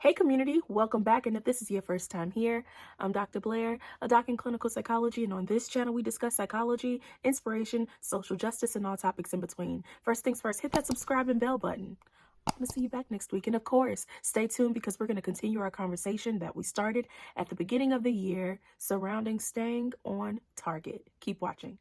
Hey community, welcome back. And if this is your first time here, I'm Dr. Blaire, a doc in clinical psychology, and on this channel we discuss psychology, inspiration, social justice, and all topics in between. First things first, hit that subscribe and bell button. I'm going to see you back next week. And of course, stay tuned because we're going to continue our conversation that we started at the beginning of the year surrounding staying on target. Keep watching.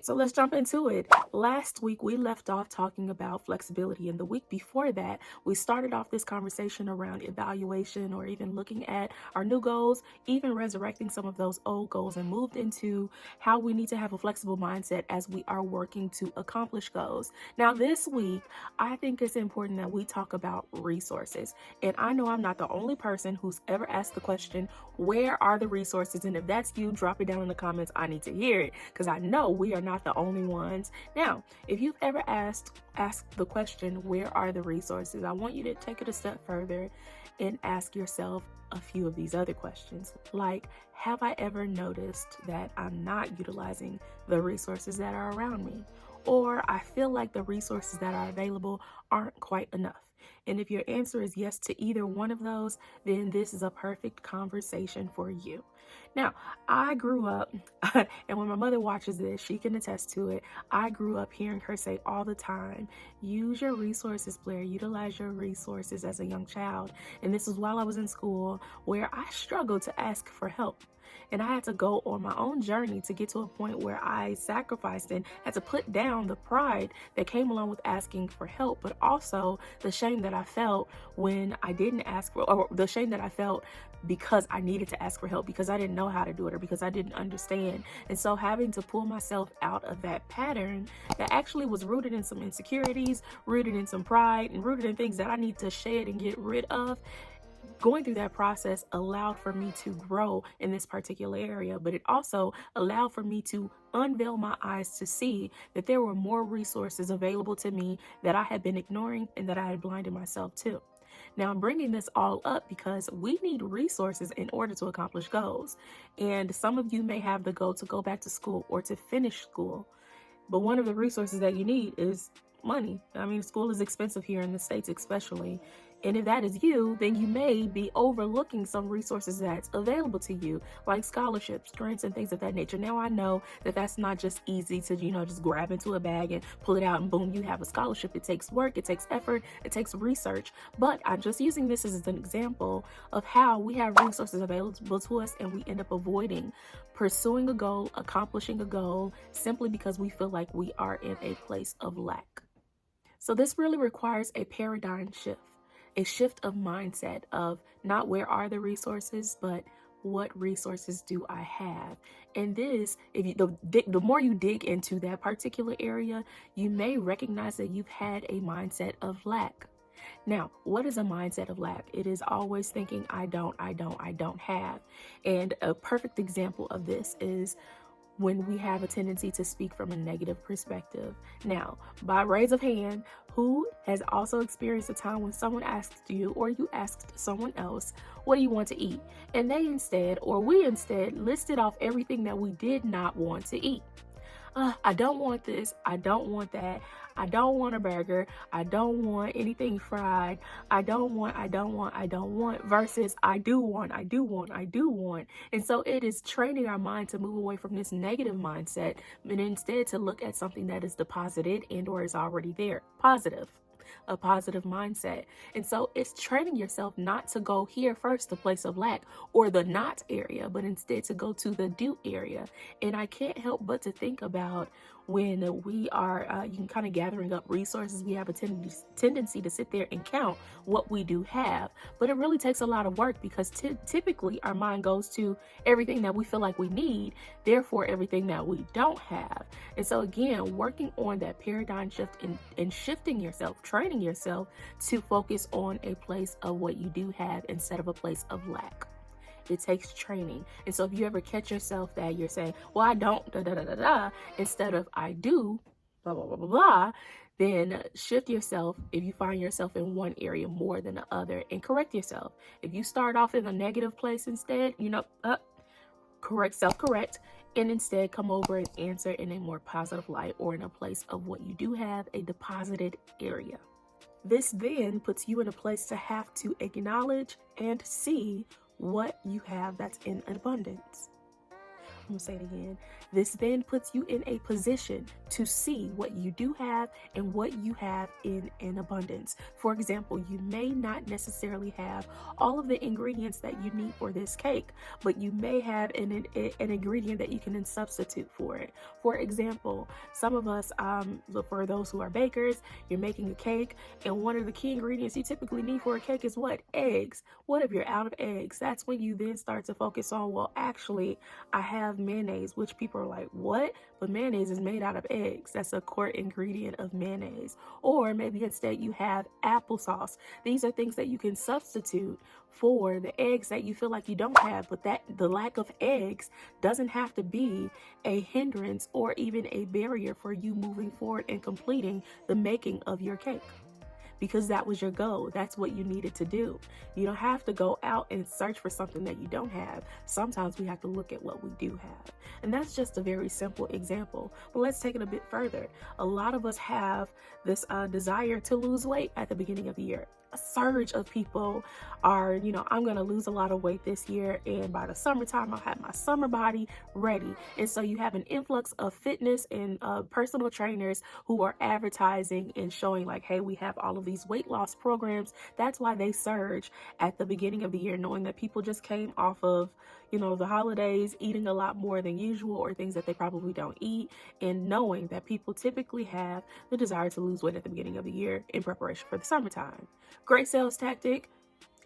So let's jump into it. Last week, we left off talking about flexibility. And the week before that, we started off this conversation around evaluation or even looking at our new goals, even resurrecting some of those old goals, and moved into how we need to have a flexible mindset as we are working to accomplish goals. Now, this week, I think it's important that we talk about resources. And I know I'm not the only person who's ever asked the question, where are the resources? And if that's you, drop it down in the comments. I need to hear it because I know we are not the only ones. Now, if you've ever asked the question, where are the resources? I want you to take it a step further and ask yourself a few of these other questions. Like, have I ever noticed that I'm not utilizing the resources that are around me? Or I feel like the resources that are available aren't quite enough. And if your answer is yes to either one of those, then this is a perfect conversation for you. Now, I grew up, and when my mother watches this, she can attest to it. I grew up hearing her say all the time, use your resources, Blaire, utilize your resources as a young child. And this is while I was in school where I struggled to ask for help. And I had to go on my own journey to get to a point where I sacrificed and had to put down the pride that came along with asking for help, but also the shame that I felt when I didn't ask for, or the shame that I felt because I needed to ask for help, because I didn't know how to do it or because I didn't understand. And so having to pull myself out of that pattern that actually was rooted in some insecurities, rooted in some pride, and rooted in things that I need to shed and get rid of, going through that process allowed for me to grow in this particular area, but it also allowed for me to unveil my eyes to see that there were more resources available to me that I had been ignoring and that I had blinded myself to. Now, I'm bringing this all up because we need resources in order to accomplish goals. And some of you may have the goal to go back to school or to finish school, but one of the resources that you need is money. I mean, school is expensive here in the States, especially. And if that is you, then you may be overlooking some resources that's available to you, like scholarships, grants, and things of that nature. Now, I know that that's not just easy to, just grab into a bag and pull it out and boom, you have a scholarship. It takes work, it takes effort, it takes research. But I'm just using this as an example of how we have resources available to us and we end up avoiding pursuing a goal, accomplishing a goal, simply because we feel like we are in a place of lack. So this really requires a paradigm shift. A shift of mindset of not where are the resources, but what resources do I have? And this, if you, the more you dig into that particular area, you may recognize that you've had a mindset of lack. Now, what is a mindset of lack? It is always thinking, I don't have. And a perfect example of this is when we have a tendency to speak from a negative perspective. Now, by raise of hand, who has also experienced a time when someone asked you or you asked someone else, what do you want to eat? And they instead, or we instead, listed off everything that we did not want to eat. I don't want this, I don't want that, I don't want a burger, I don't want anything fried, I don't want, versus I do want. And so it is training our mind to move away from this negative mindset and instead to look at something that is deposited and or is already there, a positive mindset. And so it's training yourself not to go here first, the place of lack or the not area, but instead to go to the do area. And I can't help but to think about when we are kind of gathering up resources, we have a tendency to sit there and count what we do have. But it really takes a lot of work because typically our mind goes to everything that we feel like we need, therefore everything that we don't have. And so again, working on that paradigm shift and shifting yourself, training yourself to focus on a place of what you do have instead of a place of lack. It takes training. And so if you ever catch yourself that you're saying, well, I don't, instead of I do, blah, blah, blah, blah, blah, Then shift yourself if you find yourself in one area more than the other, and correct yourself. If you start off in a negative place instead, self-correct, and instead come over and answer in a more positive light, or in a place of what you do have, a deposited area. This then puts you in a place to have to acknowledge and see what you have that's in abundance. I'm gonna say it again. This then puts you in a position to see what you do have and what you have in abundance. For example, you may not necessarily have all of the ingredients that you need for this cake, but you may have an ingredient that you can then substitute for it. For example, some of us, for those who are bakers, you're making a cake, and one of the key ingredients you typically need for a cake is what? Eggs. What if you're out of eggs? That's when you then start to focus on, well, actually, I have mayonnaise, which people are like, what? But mayonnaise is made out of eggs. That's a core ingredient of mayonnaise. Or maybe instead you have applesauce. These are things that you can substitute for the eggs that you feel like you don't have, but that the lack of eggs doesn't have to be a hindrance or even a barrier for you moving forward and completing the making of your cake. Because that was your goal. That's what you needed to do. You don't have to go out and search for something that you don't have. Sometimes we have to look at what we do have. And that's just a very simple example. But let's take it a bit further. A lot of us have this desire to lose weight at the beginning of the year. A surge of people are, I'm going to lose a lot of weight this year, and by the summertime, I'll have my summer body ready. And so you have an influx of fitness and personal trainers who are advertising and showing like, hey, we have all of these weight loss programs. That's why they surge at the beginning of the year, knowing that people just came off of, the holidays, eating a lot more than usual, or things that they probably don't eat, and knowing that people typically have the desire to lose weight at the beginning of the year in preparation for the summertime. Great sales tactic.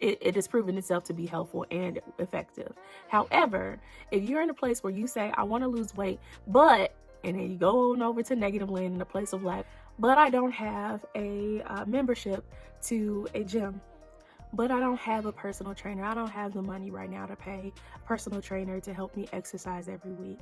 It has proven itself to be helpful and effective. However, if you're in a place where you say, I want to lose weight, and then you go on over to negative land in a place of lack, but I don't have a membership to a gym, but I don't have a personal trainer. I don't have the money right now to pay a personal trainer to help me exercise every week.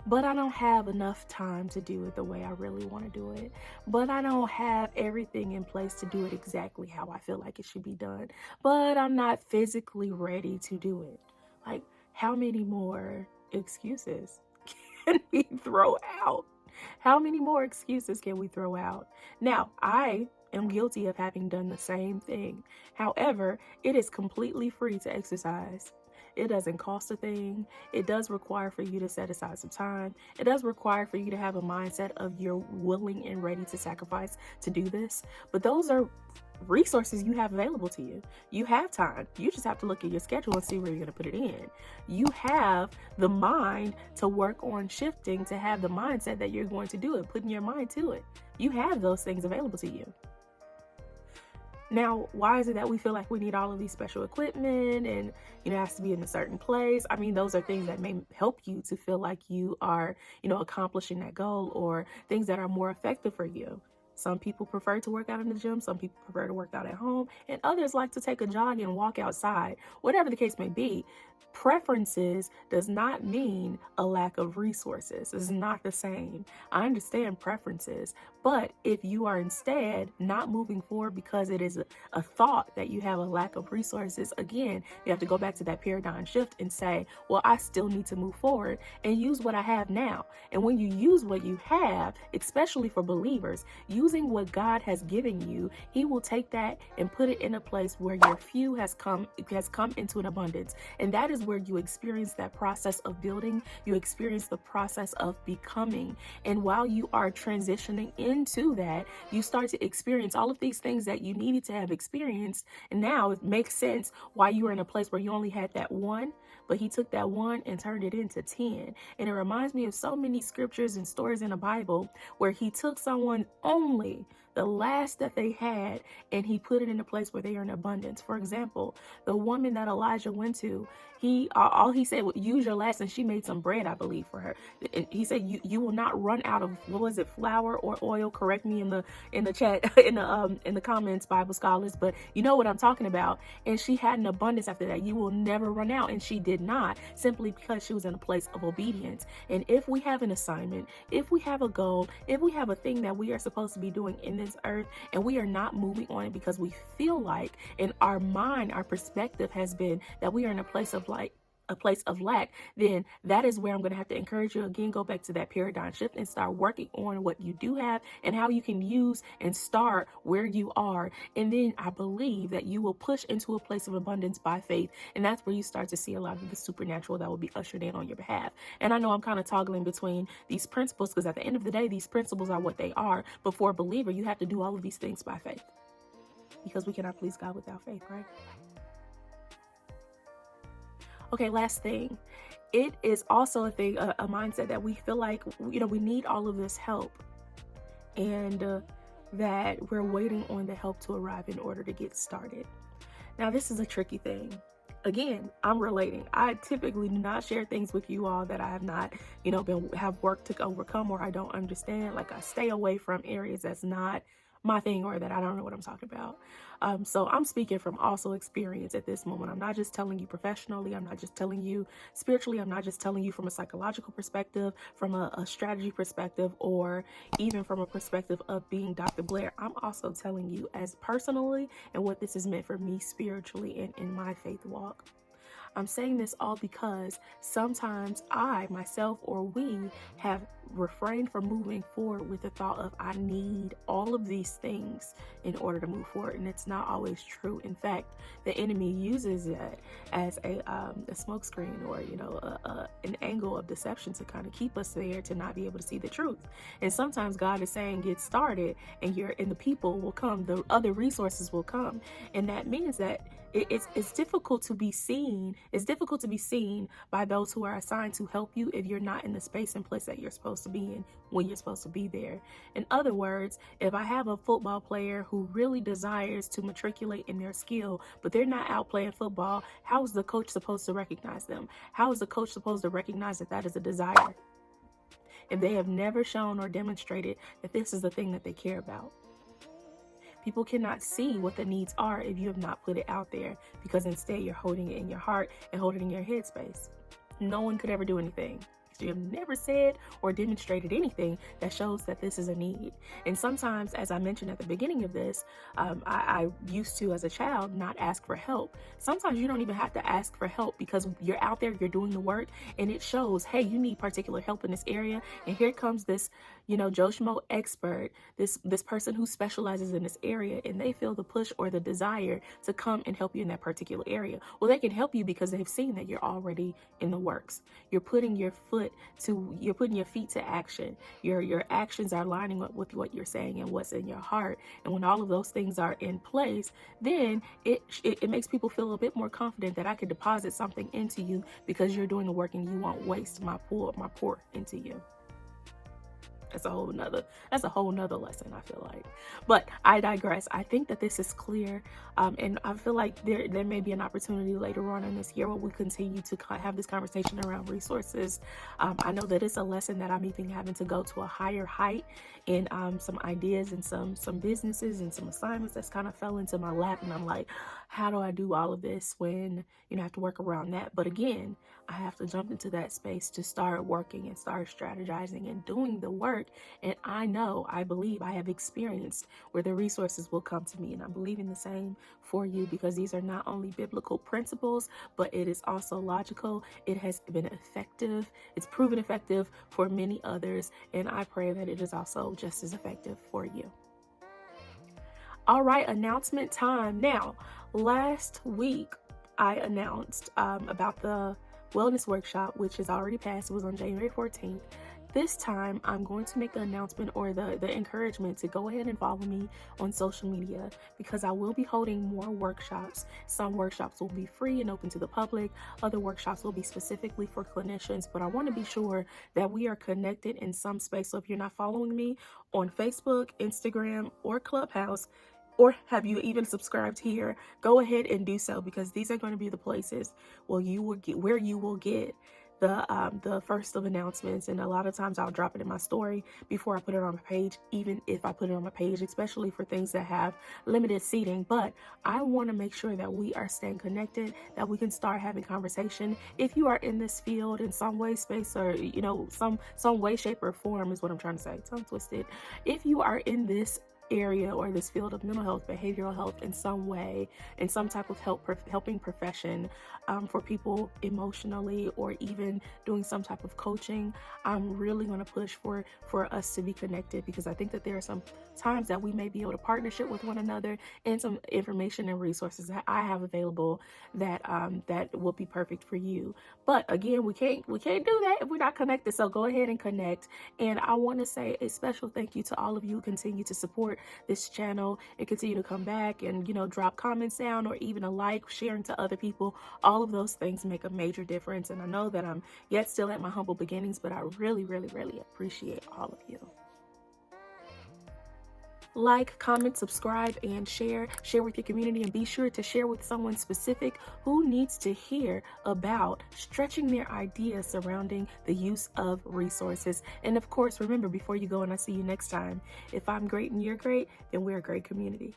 But I don't have enough time to do it the way I really want to do it. But I don't have everything in place to do it exactly how I feel like it should be done. But I'm not physically ready to do it. Like, how many more excuses can we throw out? How many more excuses can we throw out? Now, I am guilty of having done the same thing. However, it is completely free to exercise. It doesn't cost a thing. It does require for you to set aside some time. It does require for you to have a mindset of you're willing and ready to sacrifice to do this. But those are resources you have available to you. You have time. You just have to look at your schedule and see where you're going to put it in. You have the mind to work on shifting, to have the mindset that you're going to do it, putting your mind to it. You have those things available to you. Now, why is it that we feel like we need all of these special equipment and, it has to be in a certain place? I mean, those are things that may help you to feel like you are, accomplishing that goal, or things that are more effective for you. Some people prefer to work out in the gym. Some people prefer to work out at home, and others like to take a jog and walk outside. Whatever the case may be, preferences does not mean a lack of resources. It's not the same. I understand preferences, but if you are instead not moving forward because it is a thought that you have a lack of resources, again, you have to go back to that paradigm shift and say, well, I still need to move forward and use what I have now. And when you use what you have, especially for believers, using what God has given you, He will take that and put it in a place where your few has come into an abundance. And that is where you experience that process of building, you experience the process of becoming. And while you are transitioning into that, you start to experience all of these things that you needed to have experienced. And now it makes sense why you were in a place where you only had that one, but He took that one and turned it into 10. And it reminds me of so many scriptures and stories in the Bible where He took someone only the last that they had, and He put it in a place where they are in abundance. For example, the woman that Elijah went to, all he said was, use your last, and she made some bread, I believe, for her. And he said, you will not run out of, what was it, flour or oil? Correct me in the chat, in the comments, Bible scholars, but you know what I'm talking about. And she had an abundance after that. You will never run out. And she did not, simply because she was in a place of obedience. And if we have an assignment, if we have a goal, if we have a thing that we are supposed to be doing in this earth and we are not moving on it because we feel like in our mind, our perspective has been that we are in a place of lack, then that is where I'm going to have to encourage you again, go back to that paradigm shift and start working on what you do have and how you can use and start where you are. And then I believe that you will push into a place of abundance by faith. And that's where you start to see a lot of the supernatural that will be ushered in on your behalf. And I know I'm kind of toggling between these principles because at the end of the day, these principles are what they are. But for a believer, you have to do all of these things by faith because we cannot please God without faith, right? Okay, last thing. It is also a thing, a mindset that we feel like, we need all of this help and that we're waiting on the help to arrive in order to get started. Now, this is a tricky thing. Again, I'm relating. I typically do not share things with you all that I have not, have worked to overcome or I don't understand. Like I stay away from areas that's not my thing or that I don't know what I'm talking about. So I'm speaking from also experience at this moment. I'm not just telling you professionally. I'm not just telling you spiritually. I'm not just telling you from a psychological perspective, from a strategy perspective, or even from a perspective of being Dr. Blaire. I'm also telling you as personally and what this has meant for me spiritually and in my faith walk. I'm saying this all because sometimes I, myself, or we have refrained from moving forward with the thought of I need all of these things in order to move forward, and it's not always true. In fact, the enemy uses it as a smokescreen or an angle of deception to kind of keep us there to not be able to see the truth. And sometimes God is saying get started, and the people will come, the other resources will come, and that means that it's difficult to be seen. It's difficult to be seen by those who are assigned to help you if you're not in the space and place that you're supposed to be in when you're supposed to be there. In other words, if I have a football player who really desires to matriculate in their skill, but they're not out playing football, how is the coach supposed to recognize them? How is the coach supposed to recognize that that is a desire if they have never shown or demonstrated that this is the thing that they care about? People cannot see what the needs are if you have not put it out there, because instead you're holding it in your heart and holding it in your headspace. No one could ever do anything. You have never said or demonstrated anything that shows that this is a need. And sometimes, as I mentioned at the beginning of this, I used to, as a child, not ask for help. Sometimes you don't even have to ask for help because you're out there, you're doing the work, and it shows, hey, you need particular help in this area. And here comes this, Joe Schmo expert, this person who specializes in this area, and they feel the push or the desire to come and help you in that particular area. Well, they can help you because they've seen that you're already in the works. You're putting your feet to action. Your actions are lining up with what you're saying and what's in your heart. And when all of those things are in place, then it makes people feel a bit more confident that I could deposit something into you because you're doing the work and you won't waste my pour into you. That's a whole nother lesson, I feel like. But I digress. I think that this is clear. And I feel like there may be an opportunity later on in this year where we continue to have this conversation around resources. I know that it's a lesson that I'm even having to go to a higher height in some ideas and some businesses and some assignments that's kind of fell into my lap. And I'm like, how do I do all of this when, I have to work around that? But again, I have to jump into that space to start working and start strategizing and doing the work. And I believe I have experienced where the resources will come to me. And I'm believing the same for you, because these are not only biblical principles, but it is also logical. It has been effective. It's proven effective for many others. And I pray that it is also just as effective for you. All right, announcement time. Now, last week I announced about the wellness workshop, which has already passed. It was on January 14th. This time, I'm going to make the announcement or the encouragement to go ahead and follow me on social media, because I will be holding more workshops. Some workshops will be free and open to the public. Other workshops will be specifically for clinicians, but I want to be sure that we are connected in some space. So if you're not following me on Facebook, Instagram, or Clubhouse, or have you even subscribed here, go ahead and do so, because these are going to be the places where you will get the first of announcements. And a lot of times I'll drop it in my story before I put it on my page, even if I put it on my page, especially for things that have limited seating. But I want to make sure that we are staying connected, that we can start having conversation. If you are in this field in some way, space, or some way, shape, or form is what I'm trying to say, tongue twisted. If you are in this area or this field of mental health, behavioral health in some way, in some type of helping profession, for people emotionally, or even doing some type of coaching, I'm really going to push for us to be connected, because I think that there are some times that we may be able to partnership with one another, and some information and resources that I have available that that will be perfect for you. But again, we can't do that if we're not connected. So go ahead and connect. And I want to say a special thank you to all of you who continue to support this channel and continue to come back and, drop comments down, or even a like, sharing to other people. All of those things make a major difference. And I know that I'm yet still at my humble beginnings, but I really, really, really appreciate all of you. Like, comment, subscribe, and share. Share with your community, and be sure to share with someone specific who needs to hear about stretching their ideas surrounding the use of resources. And of course, remember, before you go, and I see you next time, if I'm great and you're great, then we're a great community.